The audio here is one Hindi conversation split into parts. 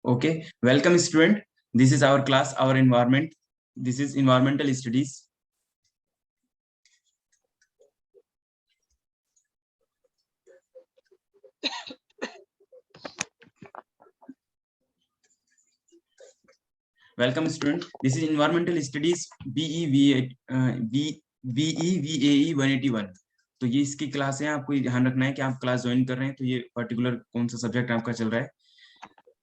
Okay, welcome student. This is our class, our environment. This is environmental studies. Welcome student. This is environmental studies BEVAE 181. तो ये इसकी क्लास है। आपको ध्यान रखना है कि आप क्लास ज्वाइन कर रहे हैं तो ये पर्टिकुलर कौन सा सब्जेक्ट आपका चल रहा है।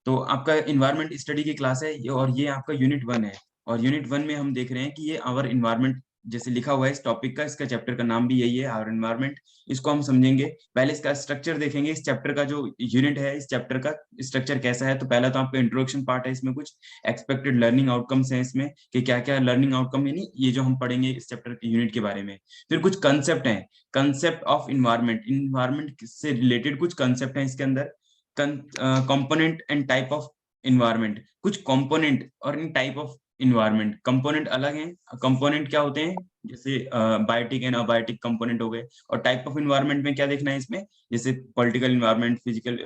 तो आपका इन्वायरमेंट स्टडी की क्लास है और ये आपका यूनिट 1 है। और यूनिट 1 में हम देख रहे हैं कि ये आवर इन्वायरमेंट जैसे लिखा हुआ है इस टॉपिक का, इसका चैप्टर का नाम भी यही है, आवर इन्वायरमेंट। इसको हम समझेंगे। पहले इसका स्ट्रक्चर देखेंगे, इस चैप्टर का जो यूनिट है, इस चैप्टर का स्ट्रक्चर कैसा है। तो पहला तो आपका इंट्रोडक्शन पार्ट है, इसमें कुछ एक्सपेक्टेड लर्निंग आउटकम्स हैं इसमें कि क्या क्या लर्निंग आउटकम, यानी ये जो हम पढ़ेंगे इस चैप्टर के यूनिट के बारे में। फिर कुछ कंसेप्ट हैं, कंसेप्ट ऑफ इन्वायरमेंट, इन्वायरमेंट से रिलेटेड कुछ कंसेप्ट हैं इसके अंदर। Component and type of environment, कुछ कंपोनेंट और इन टाइप ऑफ इन्वायरमेंट। कंपोनेंट अलग हैं, कंपोनेंट क्या होते हैं, जैसे बायोटिक एंड अबायोटिक कंपोनेंट हो गए। और टाइप ऑफ इन्वायरमेंट में क्या देखना है इसमें, जैसे political environment, physical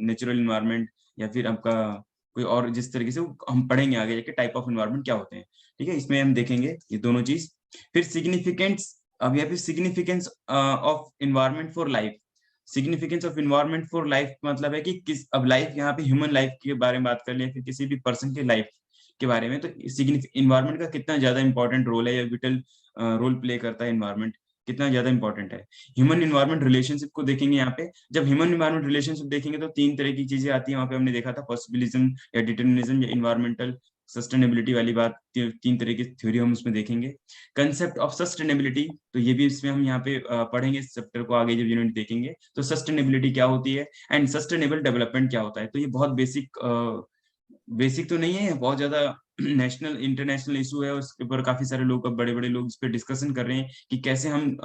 natural environment, या फिर आपका कोई और जिस तरीके से हम पढ़ेंगे आगे जाके टाइप ऑफ इन्वायरमेंट क्या होते हैं। ठीक है, इसमें हम देखेंगे ये दोनों चीज। फिर सिग्निफिकेंस, अब यहाँ पे significance of environment for life. Significance of environment for life मतलब है कि किस, अब लाइफ यहाँ पे ह्यूमन लाइफ के बारे में बात कर ले, फिर किसी भी पर्सन की लाइफ के बारे में, तो इन्वायरमेंट का कितना ज्यादा इंपॉर्टेंट रोल है या विटल रोल प्ले करता है इन्वायरमेंट, कितना ज्यादा इंपॉर्टेंट है। ह्यूमन इन्वायरमेंट रिलेशनशिप को देखेंगे यहाँ पे। जब ह्यूमन इन्वायरमेंट रिलेशनशिप देखेंगे तो तीन तरह की चीजें आती है वहां पे, हमने देखा था पॉसिबिलिज्म या डिटर्मिनिज्म या इन्वायरमेंटल सस्टेनेबिलिटी वाली बात। तीन तरह की थ्योरी हम उसमें देखेंगे। कंसेप्ट ऑफ सस्टेनेबिलिटी, तो ये भी इसमें हम यहाँ पे पढ़ेंगे इस चैप्टर को आगे जब यूनिट देखेंगे। तो सस्टेनेबिलिटी क्या होती है एंड सस्टेनेबल डेवलपमेंट क्या होता है। तो ये बहुत बेसिक, बेसिक तो नहीं है, बहुत ज्यादा नेशनल इंटरनेशनल इशू है, उसके ऊपर काफी सारे लोग, बड़े बड़े लोग इस पे डिस्कशन कर रहे हैं कि कैसे हम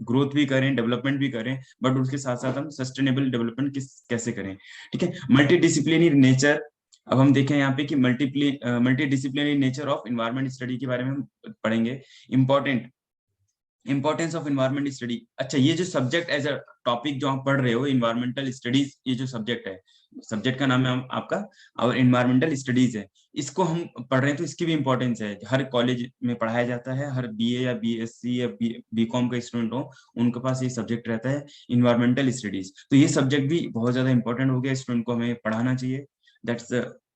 ग्रोथ भी करें, डेवलपमेंट भी करें, बट उसके साथ साथ हम सस्टेनेबल डेवलपमेंट कैसे करें। ठीक है, मल्टी डिसिप्लिनरी नेचर। अब हम देखें यहाँ पे कि multi disciplinary nature of environment study के बारे में हम पढ़ेंगे। Important importance of environment study. अच्छा, ये जो सब्जेक्ट एज अ टॉपिक जो आप पढ़ रहे हो, इन्वायरमेंटल स्टडीज, ये जो सब्जेक्ट है, सब्जेक्ट का नाम है आपका और इन्वायरमेंटल स्टडीज है। इसको हम पढ़ रहे हैं तो इसकी भी इंपॉर्टेंस है। हर कॉलेज में पढ़ाया जाता है, हर बीए या बीएससी या बीकॉम का स्टूडेंट हो उनके पास ये सब्जेक्ट रहता है, इन्वायरमेंटल स्टडीज। तो ये सब्जेक्ट भी बहुत ज्यादा इंपॉर्टेंट हो गया, स्टूडेंट को हमें पढ़ाना चाहिए। दैट्स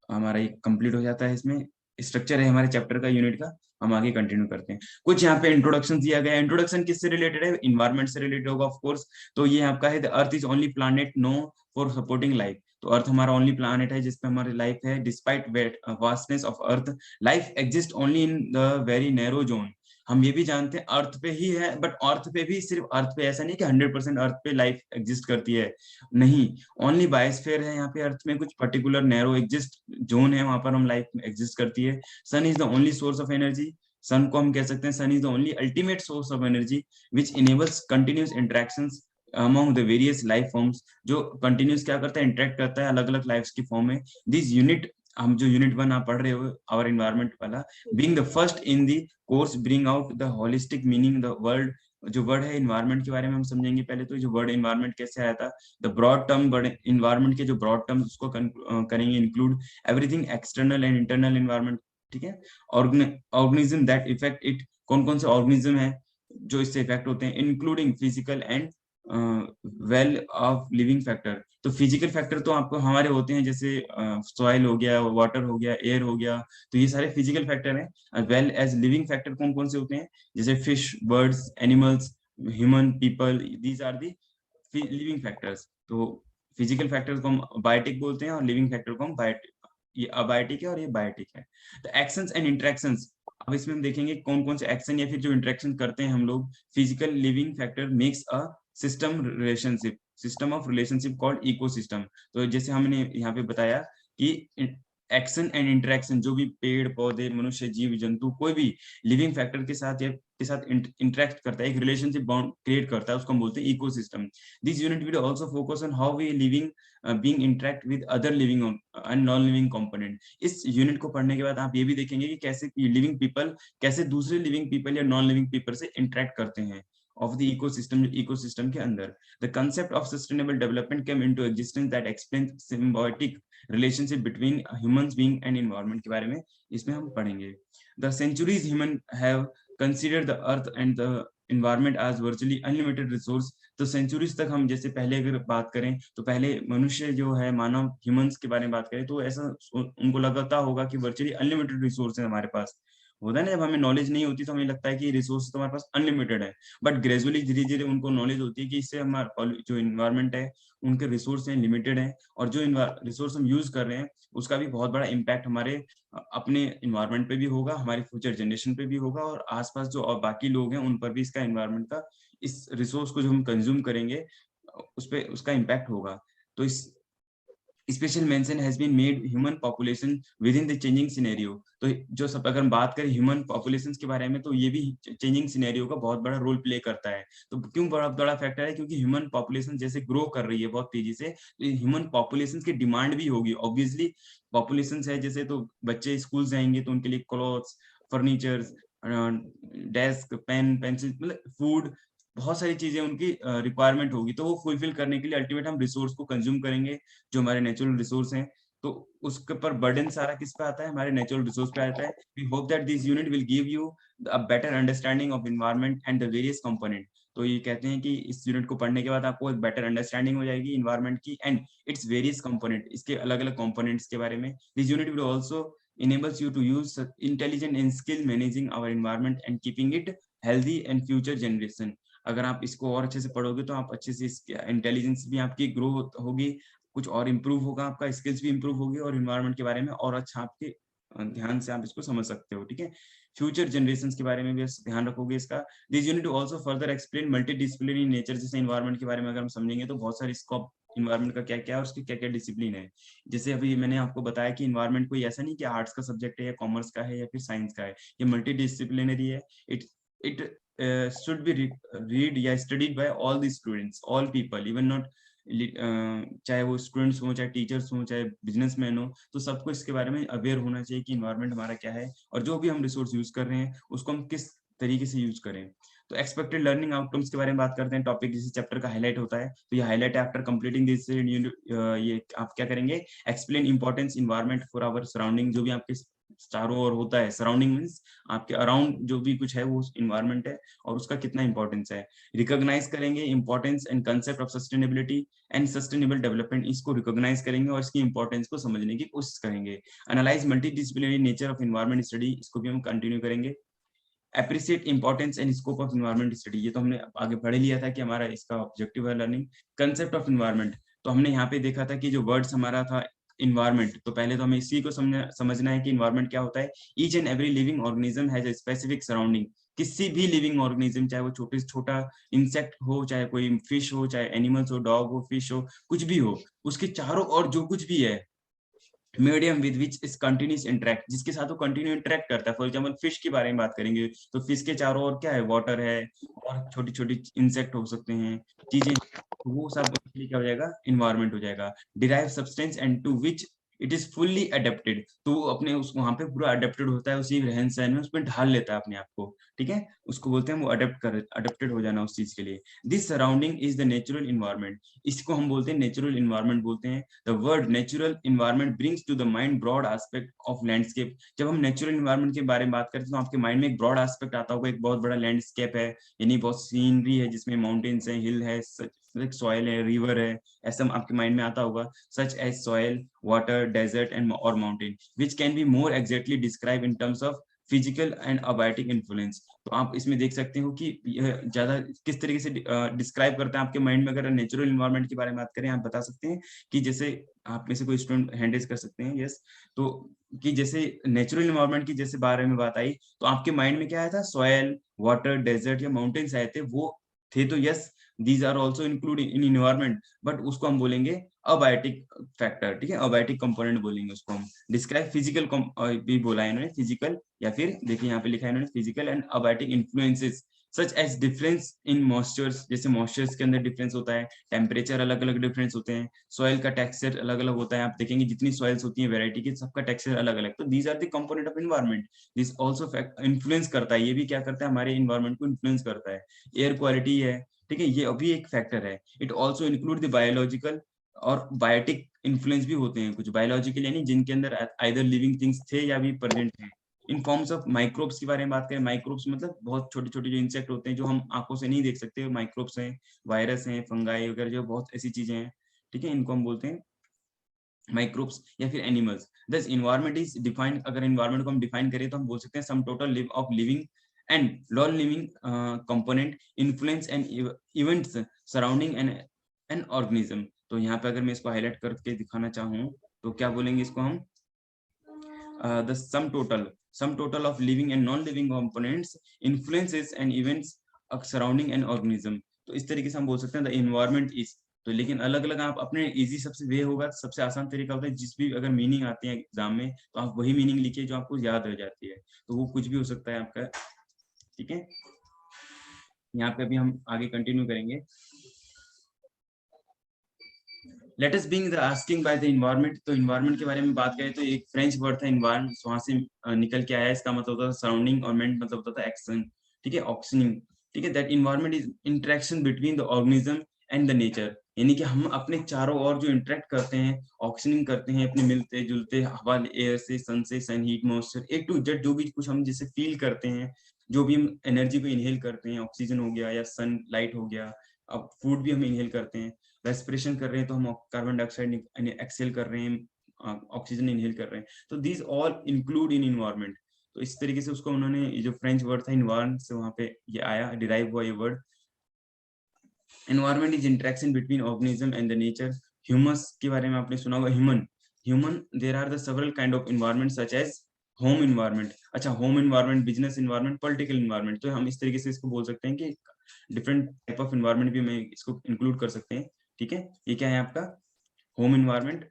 हमारा ये कंप्लीट हो जाता है। इसमें स्ट्रक्चर है हमारे चैप्टर का, यूनिट का। हम आगे कंटिन्यू करते हैं। कुछ यहाँ पे इंट्रोडक्शन दिया गया है। इंट्रोडक्शन किससे रिलेटेड है, इन्वायरमेंट से रिलेटेड होगा ऑफ कोर्स। तो ये आपका है, the earth is only planet no for supporting life. तो अर्थ हमारा ओनली प्लैनेट है जिसपे हमारी लाइफ है। Despite vastness of earth, life exist only in the very narrow zone. हम ये भी जानते हैं अर्थ पे ही है, बट अर्थ पे भी सिर्फ अर्थ पे ऐसा नहीं कि 100% अर्थ पे लाइफ एग्जिस्ट करती है, नहीं। ओनली बायोस्फीयर है यहाँ पे अर्थ में, कुछ पर्टिकुलर नैरो एग्जिस्ट जोन है, वहां पर हम लाइफ एग्जिस्ट करती है। Sun is the only source of energy. Sun को हम कह सकते हैं, sun is the only ultimate source of energy which enables continuous interactions among the various life forms. जो कंटिन्यूस क्या करता है, इंटरेक्ट करता है अलग अलग लाइफ की फॉर्म में। दिस यूनिट, हम जो यूनिट 1 आप पढ़ रहे हो आवर इन्वायरमेंट वाला, being the first in the course bring out the holistic meaning the world. जो वर्ड है इन्वायरमेंट के बारे में हम समझेंगे पहले। तो जो वर्ड इन्वायरमेंट कैसे आया था, the broad term, word environment के जो ब्रॉड टर्म उसको करेंगे include everything external and internal environment. ठीक है, ऑर्गेनिज्म दैट इफेक्ट इट, कौन कौन से ऑर्गेनिज्म है जो इससे इफेक्ट होते हैं, including physical and well of living factor. तो फिजिकल फैक्टर तो आपको हमारे होते हैं, जैसे सॉइल हो गया, वाटर हो गया, एयर हो गया, तो ये सारे फिजिकल फैक्टर हैं। वेल एज लिविंग फैक्टर कौन कौन से होते हैं, जैसे fish, birds, animals, human, people, these are the living factors. तो फिजिकल फैक्टर्स को हम बायोटिक बोलते हैं और लिविंग फैक्टर को हम बायोटिक, ये अबायोटिक है और ये बायोटिक है। तो एक्शंस एंड इंटरेक्शंस, अब इसमें हम देखेंगे कौन कौन से एक्शन या फिर जो इंटरेक्शन करते हैं हम लोग। Physical living factor makes a system relationship, system of relationship called ecosystem. तो जैसे हमने यहाँ पे बताया कि एक्शन एंड इंटरेक्शन, जो भी पेड़ पौधे, मनुष्य, जीव जंतु, कोई भी लिविंग फैक्टर के साथ या के साथ इंटरेक्ट करता है, एक रिलेशनशिप बॉन्ड क्रिएट करता है, उसको हम बोलते हैं ecosystem. This unit will also focus on how we living being interact with other living and non living component. इस यूनिट को पढ़ने के बाद आप ये भी देखेंगे कि कैसे लिविंग पीपल कैसे दूसरे लिविंग पीपल या नॉन लिविंग पीपल से इंटरेक्ट करते हैं। of the ecosystem के अंदर. The concept of sustainable development came into existence that explains symbiotic relationship between humans being and environment के बारे में इसमें हम पढ़ेंगे. The centuries human have considered the earth and the environment as virtually unlimited resource. तो सेंचुरीज तक हम जैसे पहले अगर बात करें तो पहले मनुष्य जो है मानव ह्यूमंस के बारे में बात करें तो ऐसा उनको लगता होगा कि वर्चुअली अनलिमिटेड रिसोर्स है हमारे पास. होता है ना, जब हमें नॉलेज नहीं होती तो हमें लगता है कि रिसोर्स तो हमारे पास अनलिमिटेड है, बट ग्रेजुअली धीरे धीरे उनको नॉलेज होती है कि इससे हमारा जो इन्वायरमेंट है उनके रिसोर्स हैं लिमिटेड है, और जो रिसोर्स हम यूज कर रहे हैं उसका भी बहुत बड़ा इम्पैक्ट हमारे अपने इन्वायरमेंट पे भी होगा, हमारी फ्यूचर जनरेशन पे भी होगा, और आसपास जो और बाकी लोग हैं उन पर भी इसका इन्वायरमेंट का, इस रिसोर्स को जो हम कंज्यूम करेंगे उस पे उसका इम्पैक्ट होगा. तो इस special mention has been made human population within the changing scenario. तो जो सब अगर हम बात करें ह्यूमन पॉपुलेशन के बारे में तो ये भी चेंजिंग सिनेरियो का बहुत बड़ा रोल प्ले करता है. तो क्यों बड़ा बड़ा फैक्टर है, क्योंकि ह्यूमन पॉपुलेशन जैसे ग्रो कर रही है बहुत तेजी से, तो ह्यूमन पॉपुलेशन की डिमांड भी होगी. ऑब्वियसली पॉपुलेशन है जैसे, तो बच्चे स्कूल जाएंगे तो उनके लिए clothes, furnitures, desk, pen, pencil, मतलब फूड, बहुत सारी चीजें उनकी रिक्वायरमेंट होगी. तो वो फुलफिल करने के लिए अल्टीमेट हम रिसोर्स को कंज्यूम करेंगे जो हमारे नेचुरल रिसोर्स हैं. तो उसके ऊपर बर्डन सारा किस पे आता है, हमारे नेचुरल रिसोर्स पे आता है. We hope that this unit will give you a better understanding of environment and the various component. तो ये कहते हैं कि इस यूनिट को पढ़ने के बाद आपको एक बेटर अंडरस्टैंडिंग हो जाएगी एनवायरनमेंट की एंड इट्स वेरियस कंपोनेंट, इसके अलग अलग कंपोनेंट्स के बारे में. This unit will also enables you to use intelligent and skill managing our environment and keeping it healthy and future generation. अगर आप इसको और अच्छे से पढ़ोगे तो आप अच्छे से इंटेलिजेंस भी आपकी ग्रो होगी, कुछ और इम्प्रूव होगा, आपका स्किल्स भी इम्प्रूव होगी, और इन्वायरमेंट के बारे में और अच्छा आपके ध्यान से आप इसको समझ सकते हो. ठीक है, फ्यूचर जनरेशन के बारे में भी ध्यान रखोगे इसका. This unit also further explain multi disciplinary nature. जैसे इन्वायरमेंट के बारे में अगर हम समझेंगे तो बहुत सारी स्कोप इन्वायरमेंट का क्या क्या है और उसकी क्या क्या डिसिप्लिन है. जैसे अभी मैंने आपको बताया कि इन्वायरमेंट कोई ऐसा नहीं कि आर्ट्स का सब्जेक्ट है या कॉमर्स का है या फिर साइंस का है, ये मल्टी डिसिप्लिनरी है. इट should be read या studied by all the students, all people, even not चाहे वो स्टूडेंट्स हो, चाहे टीचर्स हो, चाहे बिजनेसमैन हो, तो सबको इसके बारे में अवेयर होना चाहिए कि इन्वायरमेंट हमारा क्या है और जो भी हम रिसोर्स यूज कर रहे हैं उसको हम किस तरीके से यूज करें. तो एक्सपेक्टेड लर्निंग आउटकम्स के बारे में बात करते हैं. टॉपिक जिस चैप्टर का हाईलाइट होता है तो ये हाईलाइट आफ्टर कंप्लीटिंग दिस, ये आप क्या करेंगे, explain importance environment for our surrounding. जो भी आपके चारों ओर होता है, सराउंडिंग मींस आपके अराउंड जो भी कुछ है वो इन्वायरमेंट है और उसका कितना इंपॉर्टेंस है. रिकॉग्नाइज करेंगे importance and concept of sustainability and sustainable development, इसको रिकॉग्नाइज करेंगे और इसकी इंपॉर्टेंस को समझने की कोशिश करेंगे. Analyse multi disciplinary nature of environment study, इसको भी हम कंटिन्यू करेंगे. Appreciate importance and scope of environment study, ये तो हमने आगे पढ़ लिया था कि हमारा इसका ऑब्जेक्टिव है लर्निंग. कंसेप्ट ऑफ इन्वायरमेंट, तो हमने यहाँ पे देखा था कि जो वर्ड्स हमारा था इन्वायरमेंट, तो पहले तो हमें इसी को समझना है कि इन्वायरमेंट क्या होता है. Each and every living organism has a specific surrounding. किसी भी लिविंग ऑर्गेनिज्म, चाहे वो छोटे से छोटा इंसेक्ट हो, चाहे कोई फिश हो, चाहे एनिमल्स हो, डॉग हो, फिश हो, कुछ भी हो, उसके चारों ओर जो कुछ भी है, medium with which is continuous interact, जिसके साथ वो कंटिन्यू इंटरेक्ट करता है. फॉर एग्जांपल फिश के बारे में बात करेंगे तो फिश के चारों ओर क्या है, वाटर है और छोटी छोटी इंसेक्ट हो सकते हैं, चीजें, वो सब क्या हो जाएगा, इन्वायरमेंट हो जाएगा. Derive substance and to which it is fully adapted, तो वो अपने उस वहां पे पूरा अडेप्टेड होता है, उसी रहन सहन में उसमें ढाल लेता है अपने आप को. ठीक है, उसको बोलते हैं वो अडेप्टेड हो जाना उस चीज के लिए. This surrounding is the natural environment, इसको हम बोलते हैं नेचुरल इन्वायरमेंट बोलते हैं. The word natural environment brings to the mind broad aspect of landscape. जब हम नेचुरल इन्वायरमेंट के बारे में बात करते हैं तो आपके माइंड में एक ब्रॉड एस्पेक्ट आता होगा, एक बहुत बड़ा लैंडस्केप है, यानी बहुत सीनरी है जिसमें माउंटेन्स है, हिल है, सॉइल है, रिवर है, ऐसा आपके माइंड में आता होगा. Such as soil, water, desert and और mountain, which can be more exactly describe in terms of physical and abiotic influence. तो आप इसमें देख सकते हो कि यह ज्यादा किस तरीके से डिस्क्राइब करता है आपके माइंड में. अगर नेचुरल इन्वायरमेंट के बारे में बात करें, आप बता सकते हैं कि जैसे आप में से कोई स्टूडेंट हैंड रेज कर सकते हैं, यस. तो कि जैसे नेचुरल इन्वायरमेंट की जैसे बारे में बात आई तो आपके माइंड में क्या आया था, सॉयल, वाटर, डेजर्ट या माउंटेन्स आए थे, वो थे. तो yes, these are also include in environment, but उसको हम बोलेंगे अबायोटिक फैक्टर. ठीक है, अबायोटिक कंपोनेंट बोलेंगे उसको हम. डिस्क्राइब फिजिकल भी बोला है इन्होंने, फिजिकल, या फिर देखिए यहाँ पे लिखा है इन्होंने physical and abiotic influences, such age difference in moistures, जैसे मॉइस्चर्स के अंदर डिफरेंस होता है, टेम्परेचर अलग अलग डिफरेंस होते हैं, सॉइल का टेक्सचर अलग अलग होता है। आप देखेंगे जितनी सॉइल्स होती हैं वैरायटी की, सबका टेक्सचर अलग अलग। तो these are the component of environment. This also influence करता है, ये भी क्या करता है, हमारे एनवायरनमेंट को इन्फ्लुएंस करता है। एयर क्वालिटी है, ठीक है, ये अभी एक फैक्टर है। It also include the biological और बायोटिक इन्फ्लुएंस भी होते हैं कुछ। बायोलॉजिकल यानी जिनके अंदर आइदर लिविंग थिंग्स थे या भी प्रेजेंट थे। इन फॉर्म्स ऑफ माइक्रोब्स के बारे में बात करें, माइक्रोब्स मतलब बहुत छोटे छोटे जो इंसेक्ट होते हैं जो हम आंखों से नहीं देख सकते, माइक्रोब्स हैं, वायरस हैं, फंगाई वगैरह, जो बहुत ऐसी चीजें हैं, ठीक है, इनको हम बोलते हैं माइक्रोब्स या फिर एनिमल्स। दस इन्वायरमेंट इज डिफाइंड, अगर इन्वायरमेंट को हम डिफाइन करें तो हम बोल सकते हैं sum total live of living and non living component influence and events surrounding an organism. तो यहाँ पे अगर मैं इसको हाईलाइट करके दिखाना चाहूँ तो क्या बोलेंगे इसको हम, the sum total of living and non-living components influences and events surrounding an organism। तो इस तरीके से हम बोल सकते हैं the environment is। तो लेकिन अलग अलग आप अपने इजी सबसे वे होगा, सबसे आसान तरीका होता है, जिस भी अगर मीनिंग आती है एग्जाम में तो आप वही मीनिंग लिखिए जो आपको याद हो जाती है। तो वो कुछ भी हो सकता है आपका, ठीक है। यहाँ पे अभी हम आगे कंटिन्यू करेंगे। Let us being the asking by the environment. तो एनवायरनमेंट के बारे में बात करें तो एक फ्रेंच वर्ड था एनवायरनमेंट, वहां से निकल के आया। इसका मतलब होता है सराउंडिंग और मेंट मतलब होता था एक्शन, ठीक है, ऑक्शनिंग, ठीक है। That environment is interaction between the organism and the nature. यानी कि हम अपने चारों ओर जो इंटरेक्ट करते हैं, ऑक्शनिंग करते हैं, अपने मिलते जुलते हवा, एयर से, sun heat, moisture, A to Z जो भी कुछ हम जिसे फील करते हैं, जो भी हम एनर्जी को इनहेल करते हैं, ऑक्सीजन हो गया या सन लाइट हो गया, अब फूड भी हम इनहेल करते हैं, रेस्पिरेशन कर रहे हैं तो हम कार्बन डाइऑक्साइड एक्सेल कर रहे हैं, ऑक्सीजन इनहेल कर रहे हैं। तो these all include in environment. तो इस तरीके से उसको उन्होंने, ये जो फ्रेंच वर्ड था इन्वायरमेंट से वहां पे ये आया, डिराइव हुआ ये word. Environment is interaction between organism and the nature. Humus के बारे में आपने सुना होगा, human there are the several kind of environment such as home environment. अच्छा, home environment, business environment, political environment. तो हम इस तरीके से इसको बोल सकते हैं कि डिफरेंट टाइप ऑफ एनवायरमेंट भी मैं इसको इंक्लूड कर सकते हैं, ठीक है। ये क्या है आपका होम एनवायरमेंट,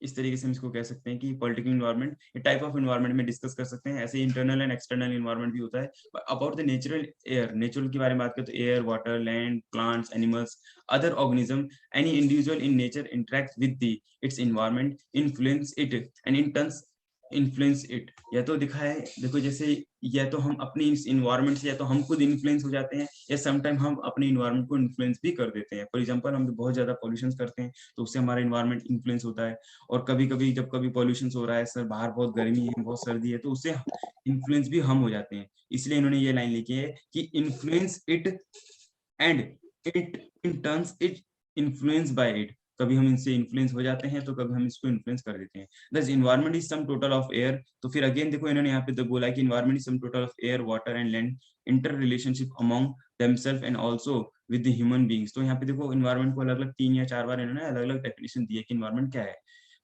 इस तरीके से हम इसको कह सकते हैं कि पॉलिटिकल एनवायरनमेंट, ये टाइप ऑफ एनवायरनमेंट में डिस्कस कर सकते हैं। ऐसे इंटरनल एंड एक्सटर्नल एनवायरनमेंट भी होता है। About the natural air, natural के बारे में बात करें तो air, water, land, plants, animals, other organism, any individual in nature interact with the it's environment, influence it and in turns influence it. या तो दिखा है, देखो जैसे, या तो हम अपनी इस इन्वायरमेंट से या तो हम खुद इन्फ्लुएंस हो जाते हैं, या समटाइम हम अपने इन्वायरमेंट को इन्फ्लुएंस भी कर देते हैं। फॉर एग्जांपल, हम बहुत ज्यादा पॉल्यूशन करते हैं तो उससे हमारा इन्वायरमेंट इन्फ्लुएंस होता है। और कभी कभी जब कभी पॉल्यूशन हो रहा है, सर बाहर बहुत गर्मी है, बहुत सर्दी है, तो उससे इन्फ्लुएंस भी हम हो जाते हैं। इसलिए इन्होंने ये लाइन लिखी है कि influence it and it in turns it influence by it. कभी हम इनसे इन्फ्लुएंस हो जाते हैं तो कभी हम इसको इन्फ्लुएंस कर देते हैं। दस environment is sum total of air. तो फिर अगेन देखो इन्होंने यहाँ पे तो बोला कि environment is sum total of air, water and land, interrelationship among themself and also with the human beings. तो यहाँ पे देखो इन्वायरमेंट को अलग अलग 3 या 4 बार इन्होंने अलग अलग डेफिनेशन दी है कि इन्वायरमेंट क्या है।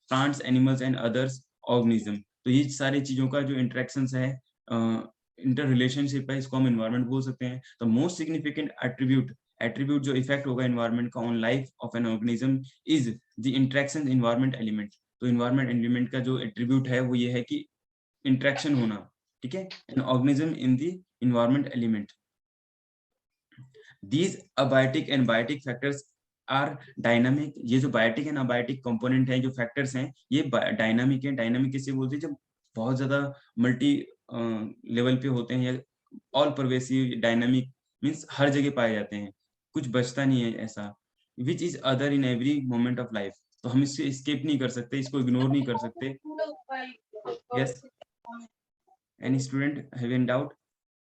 Plants, animals and others organism. तो ये सारी चीजों का जो इंटरेक्शंस है, इंटर रिलेशनशिप है, इसको हम इन्वायरमेंट बोल सकते हैं। द मोस्ट सिग्निफिकेंट एट्रीब्यूट जो इफेक्ट होगा इन्वायरमेंट का on life of an organism is the interaction environment element. तो इन्वायरमेंट एलिमेंट का जो एट्रीब्यूट है वो ये है कि इंटरेक्शन होना, ठीक है, an organism in the environment element. These abiotic and biotic factors are dynamic. ये जो बायोटिक एंड अबायोटिक कंपोनेंट है, जो फैक्टर्स हैं, ये डायनामिक है। डायनामिक किसे बोलते हैं, जब बहुत ज्यादा मल्टी लेवल पे होते हैं, या ऑल परवेसिव डायनामिक मीन्स हर जगह पाए जाते हैं, कुछ बचता नहीं है ऐसा। Which is other in every moment of life. तो हम इससे स्किप नहीं कर सकते, इसको इग्नोर नहीं कर सकते। Yes, any student have any doubt?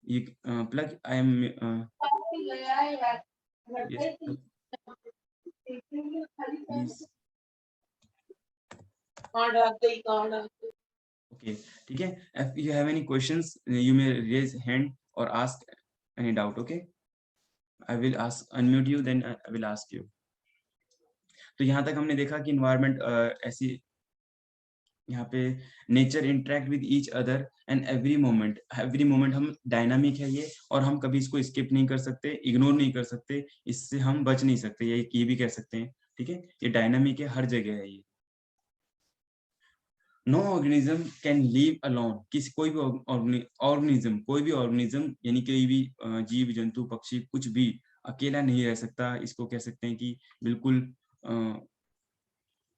you plug I am yes please okay, ठीक है। if you have any questions you may raise hand or ask any doubt, okay, I will ask unmute you then I will ask you। तो यहाँ तक हमने देखा कि इन्वायरमेंट ऐसी, यहाँ पे nature interact with each other and every moment हम डायनामिक है ये, और हम कभी इसको स्किप नहीं कर सकते, इग्नोर नहीं कर सकते, इससे हम बच नहीं सकते, ये भी कह सकते हैं, ठीक है। ये डायनामिक है, हर जगह है ये। No organism can live alone, किसी कोई भी ऑर्गेनिज्म, कोई भी ऑर्गेनिज्म यानी कोई भी जीव जंतु पक्षी कुछ भी अकेला नहीं रह सकता। इसको कह सकते हैं कि बिल्कुल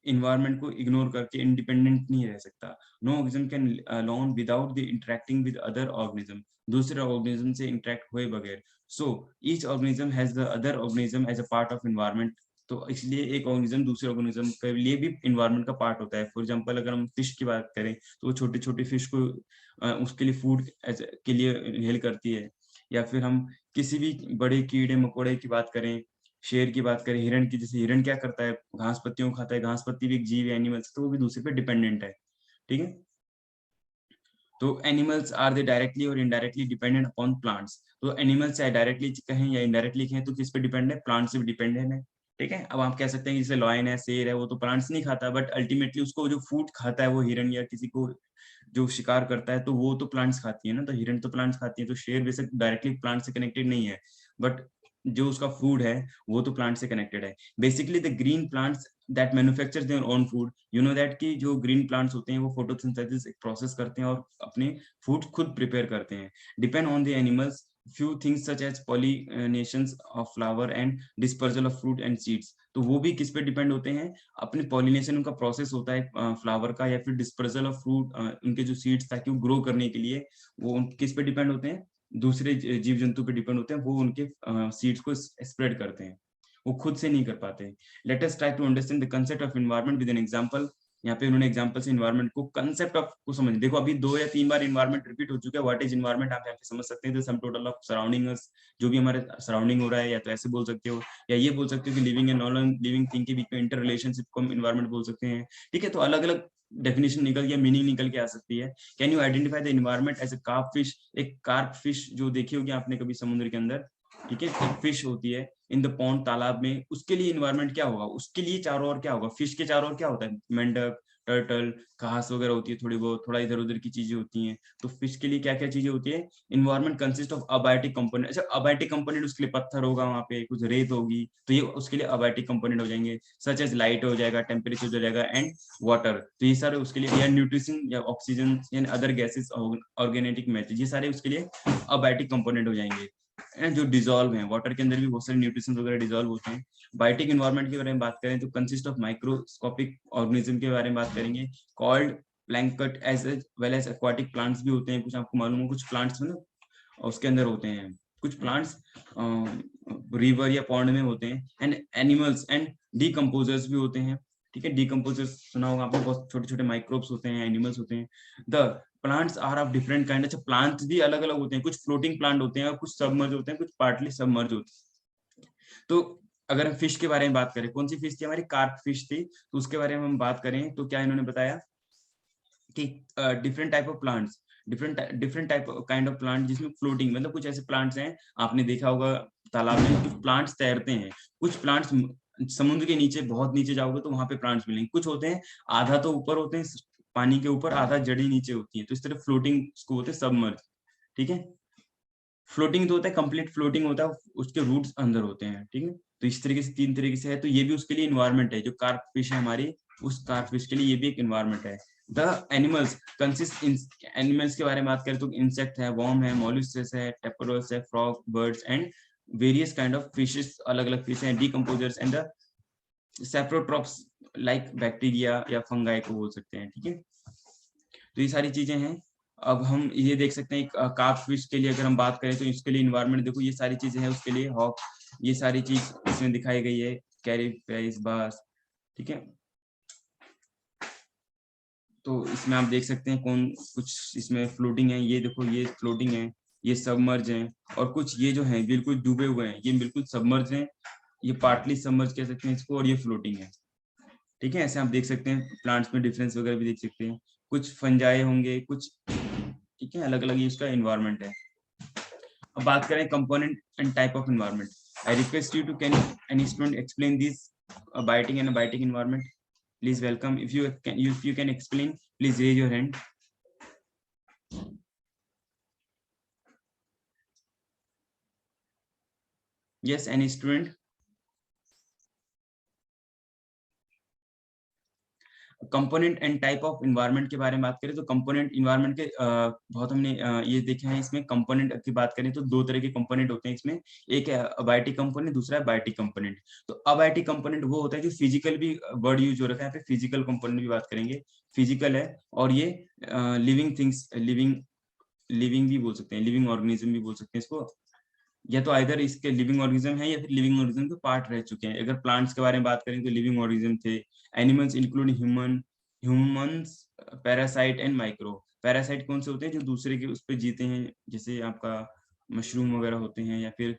इन्वायरमेंट को इग्नोर करके इंडिपेंडेंट नहीं रह सकता। No organism can alone without the interacting with other organism, दूसरे ऑर्गेनिज्म से इंटरेक्ट हुए बगैर। So each organism has the other organism as a part of environment. तो इसलिए एक ऑर्गेनिज्म दूसरे ऑर्गेनिज्म के लिए भी इन्वायरमेंट का पार्ट होता है। फॉर एग्जांपल अगर हम फिश की बात करें तो वो छोटे छोटे फिश को उसके लिए फूड के लिए हेल्प करती है। या फिर हम किसी भी बड़े कीड़े मकोड़े की बात करें, शेर की बात करें, हिरण की, जैसे हिरण क्या करता है, घास पत्तियों को खाता है, घास पत्ती भी एक जीव एनिमल्स, तो वो भी दूसरे पे डिपेंडेंट है। ठीक है, तो एनिमल्स आर दे डायरेक्टली और इनडायरेक्टली डिपेंडेंट अपॉन प्लांट्स। तो एनिमल्स चाहे डायरेक्टली कहें या इनडायरेक्टली कहें तो किस पे डिपेंड है, प्लांट से भी डिपेंडेंट है। ठीक है, अब आप कह सकते हैं जैसे लॉयन है, शेर है, वो तो प्लांट्स नहीं खाता, बट अल्टीमेटली उसको जो फूड खाता है वो हिरण या किसी को जो शिकार करता है तो वो तो प्लांट्स खाती है ना, तो हिरण तो प्लांट्स खाती है, तो शेर वैसे डायरेक्टली प्लांट से कनेक्टेड नहीं है, बट जो उसका फूड है वो तो प्लांट से कनेक्टेड है। Basically the green plants that manufacture their own food, you know that कि जो ग्रीन प्लांट्स होते हैं वो फोटोसिंथेसिस एक प्रोसेस करते हैं और अपने फूड खुद प्रिपेयर करते हैं। Depend on the animals few things such as pollinations of flower and dispersal of fruit and seeds। तो वो भी किस पे डिपेंड होते हैं, अपने पॉलिनेशन उनका प्रोसेस होता है फ्लावर का, या फिर डिस्पर्सल ऑफ फ्रूट उनके जो सीड्स ताकि वो ग्रो करने के लिए वो किस पे डिपेंड होते हैं, दूसरे जीव जंतु पे डिपेंड होते हैं, वो उनके सीड्स को स्प्रेड करते हैं, वो खुद से नहीं कर पाते। Let us try to understand the concept of environment with an example. यहाँ पे उन्होंने एग्जांपल से एनवायरनमेंट को, कांसेप्ट ऑफ को समझ, देखो अभी 2 या 3 बार एनवायरनमेंट रिपीट हो चुका है। व्हाट इज एनवायरनमेंट आप यहाँ पे समझ सकते हैं, the sum total of surrounding us, जो भी हमारे सराउंडिंग हो रहा है, या तो ऐसे बोल सकते हो या ये बोल सकते हो कि living and non living thing के बीच में इंटर रिलेशनशिप को हम एनवायरनमेंट बोल सकते हैं। ठीक है, तो अलग अलग डेफिनेशन निकल के, मीनिंग निकल के आ सकती है। Can you identify the environment as a carp fish, एक कार्प फिश जो देखी होगी आपने कभी समुद्र के अंदर, ठीक है, एक फिश होती है इन द पॉन्ड, तालाब में, उसके लिए इन्वायरमेंट क्या होगा, उसके लिए चारों ओर क्या होगा, फिश के चारों ओर क्या होता है, मेंढक, टर्टल, घास वगैरह होती है, थोड़ी बहुत, थोड़ा इधर उधर की चीजें होती हैं। तो फिश के लिए क्या क्या चीजें होती है, environment consist of abiotic component. अच्छा, अबायोटिक कंपोनेंट उसके लिए पत्थर होगा, वहाँ पे कुछ रेत होगी, तो ये उसके लिए अबायोटिक कंपोनेंट हो जाएंगे। सच एज लाइट हो जाएगा, टेम्परेचर हो जाएगा, एंड वाटर, तो ये सारे उसके लिए, या न्यूट्रिशन या ऑक्सीजन या अदर गैसेस, ऑर्गेनेटिक मैटर, ये सारे उसके लिए अबायोटिक कंपोनेंट हो जाएंगे। जो डिजोल्व है, वाटर के अंदर भी बहुत सारे न्यूट्रिशन वगैरह डिजोल्व होते हैं। बायोटिक एनवायरनमेंट के बारे में बात करें तो कंसिस्ट ऑफ माइक्रोस्कोपिक ऑर्गेनिज्म के बारे में बात करेंगे, called plankton, as well as aquatic plants भी होते हैं, कुछ आपको मालूम हो, कुछ प्लांट्स में उसके अंदर होते हैं, कुछ प्लांट्स रिवर या पॉन्ड में होते हैं, एंड एनिमल्स एंड डीकम्पोजर्स भी होते हैं। ठीक है, डीकम्पोजर्स सुना होगा आपने, बहुत छोटे छोटे माइक्रोब्स होते हैं, एनिमल्स होते हैं। The plants are of different kind, अच्छा प्लांट्स भी अलग अलग होते हैं, कुछ फ्लोटिंग प्लांट होते हैं और कुछ सबमर्ज होते हैं, कुछ पार्टली सबमर्ज होते हैं। तो अगर हम फिश के बारे में बात करें, कौन सी फिश थी हमारी, कार्प फिश थी, तो उसके बारे में हम बात करें तो क्या इन्होंने बताया कि different type of plants, different type kind of plant, जिसमें फ्लोटिंग, मतलब कुछ ऐसे प्लांट्स हैं, आपने देखा होगा तालाब में कुछ प्लांट्स तैरते हैं, कुछ प्लांट्स समुद्र के नीचे, बहुत नीचे जाओगे तो वहां पे प्लांट्स मिलेंगे, कुछ होते हैं आधा तो ऊपर होते हैं पानी के ऊपर, आधा जड़ी नीचे होती है, तो इस तरह फ्लोटिंग को होते हैं सबमर्ज। ठीक है, फ्लोटिंग तो होता है, कंप्लीट फ्लोटिंग होता है, उसके रूट्स अंदर होते हैं। ठीक है, तो इस तरीके से 3 तरीके से है, तो ये भी उसके लिए इन्वायरमेंट है, जो कार्प फिश है हमारी, उस कार्प फिश के लिए ये भी एक इन्वायरमेंट है। The animals consist in, animals के बारे में बात करें तो इंसेक्ट है, वॉर्म है, मॉल्युस्कस है, टेपोरस है, frog, birds and various kind of fishes, अलग अलग फिश हैं, decomposers and the saprotrophs like bacteria या फंगाई को बोल सकते हैं। ठीक है, तो ये सारी चीजें हैं। अब हम ये देख सकते हैं कार्प फिश के लिए अगर हम बात करें तो इसके लिए इन्वायरमेंट देखो, ये सारी चीजें हैं उसके लिए, हॉक, ये सारी चीज इसमें दिखाई गई है, कैरीफिश, बास। ठीक है, तो इसमें आप देख सकते हैं कौन कुछ इसमें फ्लोटिंग है, ये देखो ये फ्लोटिंग है, ये सबमर्ज है, और कुछ ये जो है बिल्कुल डूबे हुए हैं, ये बिल्कुल सबमर्ज हैं, ये पार्टली सबमर्ज कह सकते हैं इसको, और ये फ्लोटिंग है। ठीक है, ऐसे आप देख सकते हैं प्लांट्स में डिफरेंस वगैरह भी देख सकते हैं, कुछ फंजाई होंगे कुछ। ठीक है, अलग अलग ये उसका इन्वायरमेंट है। अब बात करें component and type of environment, I request you to can any student explain this biotic and biotic environment, please welcome, if you can explain, please raise your hand. Yes, any student? Component and type of environment के बारे में बात करें तो कंपोनेंट इन्वायरमेंट के बहुत हमने ये देखे हैं। इसमें कंपोनेंट की बात करें तो दो तरह के कंपोनेंट होते हैं इसमें, एक है अबायोटिक कंपोनेंट, दूसरा है बायोटिक कंपोनेंट। तो अबायोटिक कंपोनेंट वो होता है जो फिजिकल भी वर्ड यूज हो रखा है, यहाँ पे फिजिकल कंपोनेंट भी बात करेंगे, फिजिकल है, और ये लिविंग थिंग्स, लिविंग भी बोल सकते हैं, लिविंग ऑर्गेनिज्म भी बोल सकते हैं इसको, या तो आइदर इसके लिविंग ऑर्गेनिज्म है या फिर लिविंग ऑर्गेनिज्म के पार्ट रह चुके हैं। अगर प्लांट्स के बारे में बात करें तो लिविंग ऑर्गेनिज्म थे। Animals include humans, parasite and micro. Parasite कौन से होते हैं, जो दूसरे के उस पर जीते हैं, जैसे आपका मशरूम वगैरह होते हैं या फिर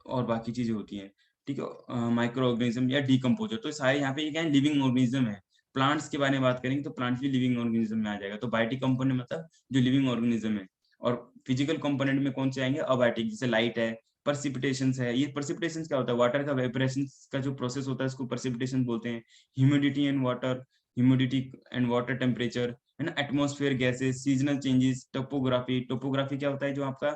और बाकी चीजें होती हैं, ठीक है। माइक्रो ऑर्गेनिज्म या डीकम्पोजर, तो सारे यहाँ पे क्या है, लिविंग ऑर्गेनिज्म है। प्लांट्स के बारे में बात करेंगे तो प्लांट्स भी लिविंग ऑर्गेनिज्म में आ जाएगा। तो बायोटिक कंपोनेंट मतलब जो लिविंग ऑर्गेनिज्म है, और फिजिकल कंपोनेंट में कौन से आएंगे, अबायोटिक, जैसे लाइट है, परसिपिटेशंस है। ये परसिपिटेशंस क्या होता है, वाटर का वेपरेशन का जो प्रोसेस होता है उसको परसिपिटेशन बोलते हैं। Humidity and water, humidity and water temperature, है ना, atmosphere gases, seasonal changes, topography. Topography क्या होता है, जो आपका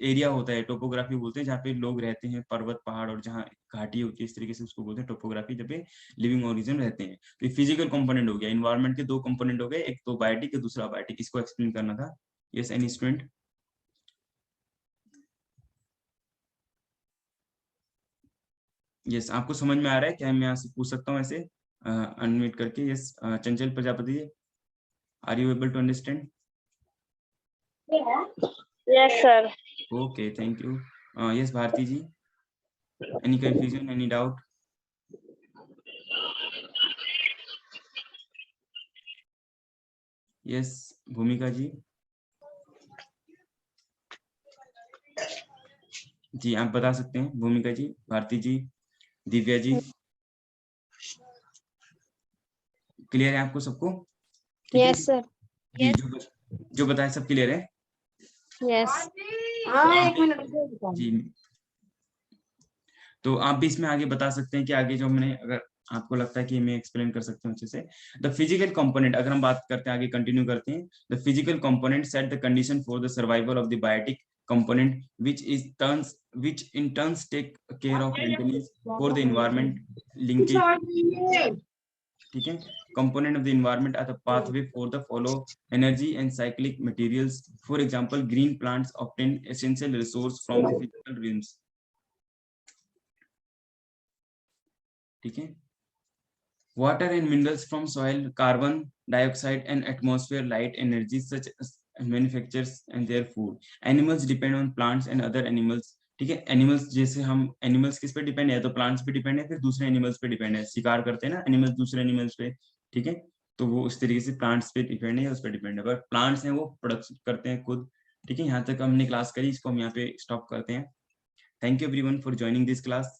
एरिया होता है, टोपोग्राफी बोलते हैं, जहाँ पे लोग रहते हैं, पर्वत पहाड़, और जहाँ घाटी होती है, इस तरीके से उसको बोलते हैं टोपोग्राफी, जब पे लिविंग ऑर्गेनिज्म रहते हैं। तो ये फिजिकल कंपोनेंट हो गया। इन्वायरमेंट के दो कंपोनेंट हो गए, एक तो बायोटिक, दूसरा अबायोटिक। इसको एक्सप्लेन करना था। Yes, any student? यस, आपको समझ में आ रहा है क्या? मैं यहाँ से पूछ सकता हूँ ऐसे अनम्यूट करके? Yes, Chanchal Prajapati, are you able to understand? Yes, sir. Okay, thank you. Yes, Bharti ji, any confusion, any doubt? Yes, Bhumika ji. जी, आप बता सकते हैं, भूमिका जी, भारती जी, दिव्या जी। क्लियर है आपको सबको? ठीक है Yes, sir. जी, जो बताए सब क्लियर है? Yes. एक मिनट जी। तो आप भी इसमें आगे बता सकते हैं कि आगे जो हमने, अगर आपको लगता है कि मैं एक्सप्लेन कर सकता हूँ अच्छे से। द फिजिकल कंपोनेंट, अगर हम बात करते हैं, आगे कंटिन्यू करते हैं। The physical component set the condition for the survival of the biotic component which in turns take care of maintenance for the environment linkage, ठीक है। Component of the environment are the pathway for the follow energy and cyclic materials. For example, green plants obtain essential resource from the physical realms, ठीक है। Water and minerals from soil, carbon dioxide and atmosphere, light energy such as manufactures and their food. Animals depend on plants and other animals, ठीक है। एनिमल्स, जैसे हम एनिमल्स किस पे डिपेंड है, तो प्लांट्स पे डिपेंड है, फिर दूसरे एनिमल्स पे डिपेंड है, शिकार करते हैं ना एनिमल्स दूसरे एनिमल्स पे, ठीक है। तो वो उस तरीके से प्लांट्स पे डिपेंड है, उस पर डिपेंड है। पर प्लांट्स हैं वो प्रोडक्शन करते हैं खुद, ठीक है। यहाँ तक हमने क्लास करी, इसको हम यहाँ पे स्टॉप करते हैं। Thank you everyone for joining this class.